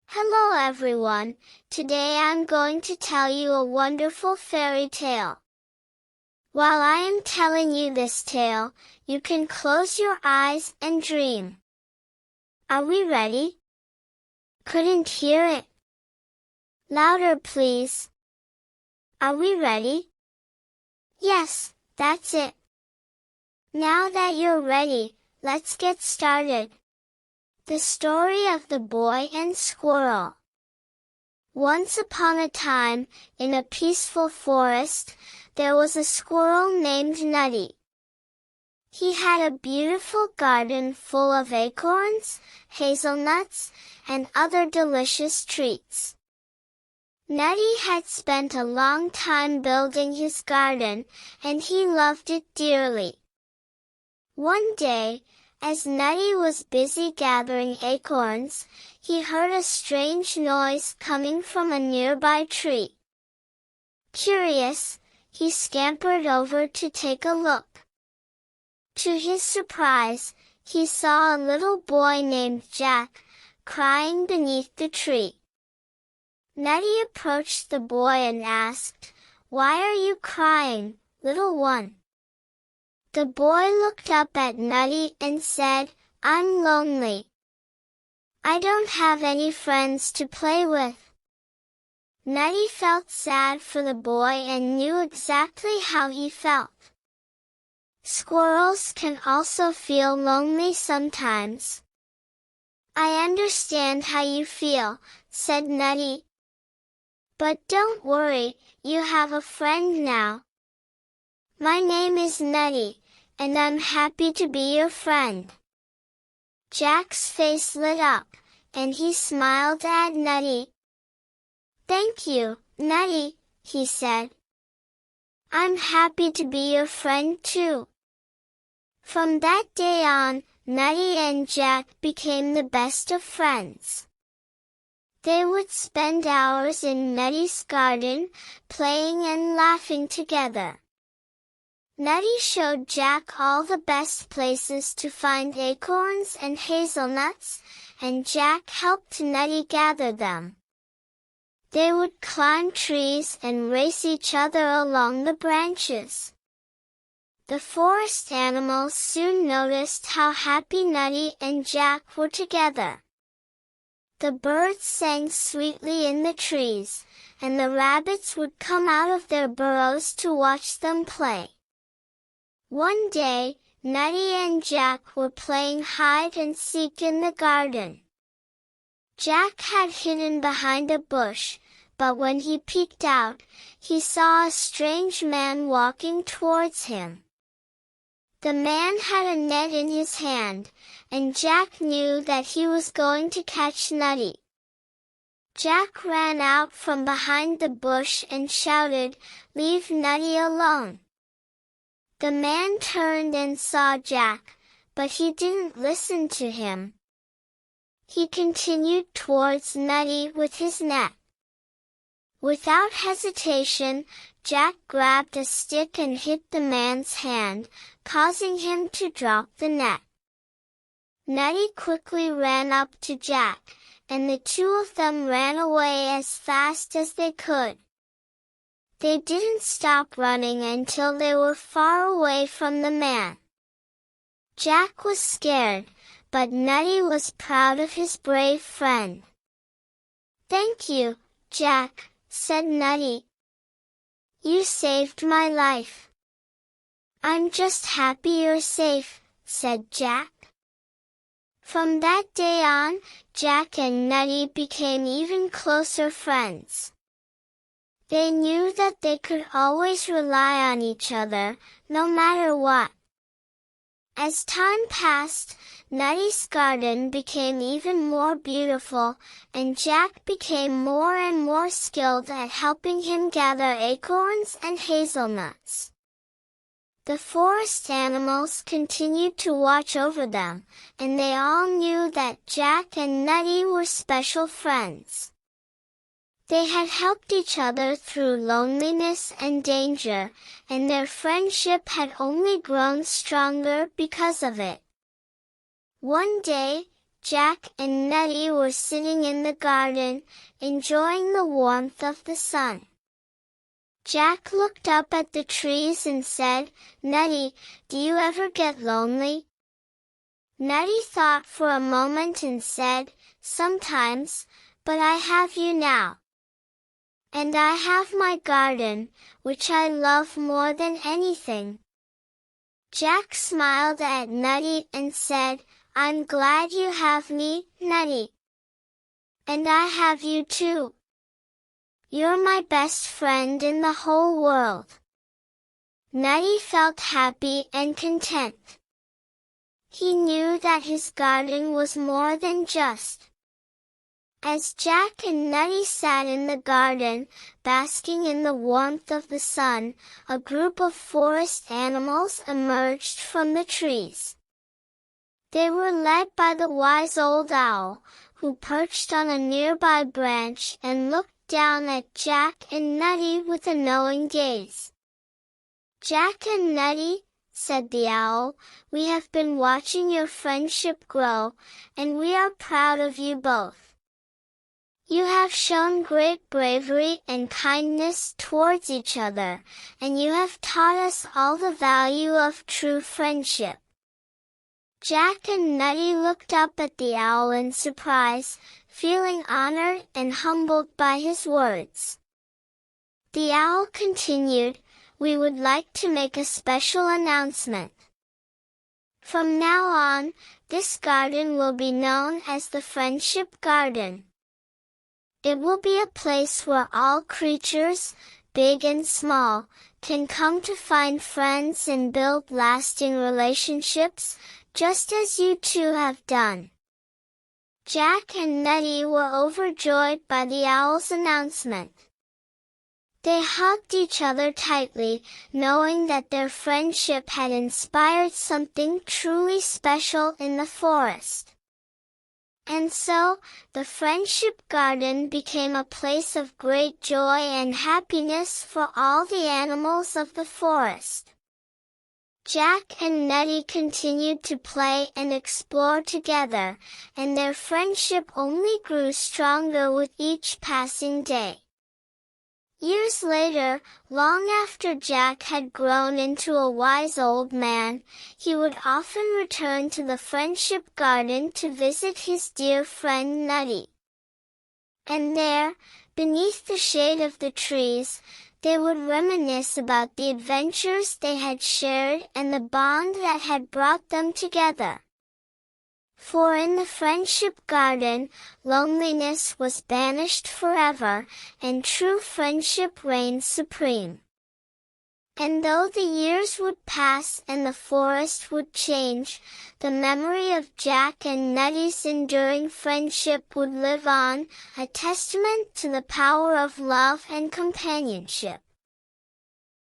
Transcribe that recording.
Hello everyone, today I'm going to tell you a wonderful fairy tale. While I am telling you this tale, you can close your eyes and dream. Are we ready? Couldn't hear it. Louder please. Are we ready? Yes, that's it. Now that you're ready, let's get started. The story of the boy and squirrel. Once upon a time, in a peaceful forest, there was a squirrel named Nutty. He had a beautiful garden full of acorns, hazelnuts, and other delicious treats. Nutty had spent a long time building his garden, and he loved it dearly. One day, as Nutty was busy gathering acorns, he heard a strange noise coming from a nearby tree. Curious, he scampered over to take a look. To his surprise, he saw a little boy named Jack, crying beneath the tree. Nutty approached the boy and asked, "Why are you crying, little one?" The boy looked up at Nutty and said, "I'm lonely. I don't have any friends to play with." Nutty felt sad for the boy and knew exactly how he felt. Squirrels can also feel lonely sometimes. "I understand how you feel," said Nutty. "But don't worry, you have a friend now. My name is Nutty, and I'm happy to be your friend." Jack's face lit up, and he smiled at Nutty. "Thank you, Nutty," he said. "I'm happy to be your friend too." From that day on, Nutty and Jack became the best of friends. They would spend hours in Nutty's garden, playing and laughing together. Nutty showed Jack all the best places to find acorns and hazelnuts, and Jack helped Nutty gather them. They would climb trees and race each other along the branches. The forest animals soon noticed how happy Nutty and Jack were together. The birds sang sweetly in the trees, and the rabbits would come out of their burrows to watch them play. One day, Nutty and Jack were playing hide and seek in the garden. Jack had hidden behind a bush, but when he peeked out, he saw a strange man walking towards him. The man had a net in his hand, and Jack knew that he was going to catch Nutty. Jack ran out from behind the bush and shouted, "Leave Nutty alone." The man turned and saw Jack, but he didn't listen to him. He continued towards Nutty with his net. Without hesitation, Jack grabbed a stick and hit the man's hand, causing him to drop the net. Nutty quickly ran up to Jack, and the two of them ran away as fast as they could. They didn't stop running until they were far away from the man. Jack was scared, but Nutty was proud of his brave friend. "Thank you, Jack," said Nutty. "You saved my life." "I'm just happy you're safe," said Jack. From that day on, Jack and Nutty became even closer friends. They knew that they could always rely on each other, no matter what. As time passed, Nutty's garden became even more beautiful, and Jack became more and more skilled at helping him gather acorns and hazelnuts. The forest animals continued to watch over them, and they all knew that Jack and Nutty were special friends. They had helped each other through loneliness and danger, and their friendship had only grown stronger because of it. One day, Jack and Nutty were sitting in the garden, enjoying the warmth of the sun. Jack looked up at the trees and said, "Nutty, do you ever get lonely?" Nutty thought for a moment and said, "Sometimes, but I have you now. And I have my garden, which I love more than anything." Jack smiled at Nutty and said, "I'm glad you have me, Nutty. And I have you too. You're my best friend in the whole world." Nutty felt happy and content. He knew that his garden was more than just. As Jack and Nutty sat in the garden, basking in the warmth of the sun, a group of forest animals emerged from the trees. They were led by the wise old owl, who perched on a nearby branch and looked down at Jack and Nutty with a knowing gaze. "Jack and Nutty," said the owl, "we have been watching your friendship grow, and we are proud of you both. You have shown great bravery and kindness towards each other, and you have taught us all the value of true friendship." Jack and Nutty looked up at the owl in surprise, feeling honored and humbled by his words. The owl continued, "We would like to make a special announcement. From now on, this garden will be known as the Friendship Garden. It will be a place where all creatures, big and small, can come to find friends and build lasting relationships, just as you two have done." Jack and Nutty were overjoyed by the owl's announcement. They hugged each other tightly, knowing that their friendship had inspired something truly special in the forest. And so, the Friendship Garden became a place of great joy and happiness for all the animals of the forest. Jack and Nutty continued to play and explore together, and their friendship only grew stronger with each passing day. Years later, long after Jack had grown into a wise old man, he would often return to the Friendship Garden to visit his dear friend Nutty. And there, beneath the shade of the trees, they would reminisce about the adventures they had shared and the bond that had brought them together. For in the Friendship Garden, loneliness was banished forever, and true friendship reigned supreme. And though the years would pass and the forest would change, the memory of Jack and Nutty's enduring friendship would live on, a testament to the power of love and companionship.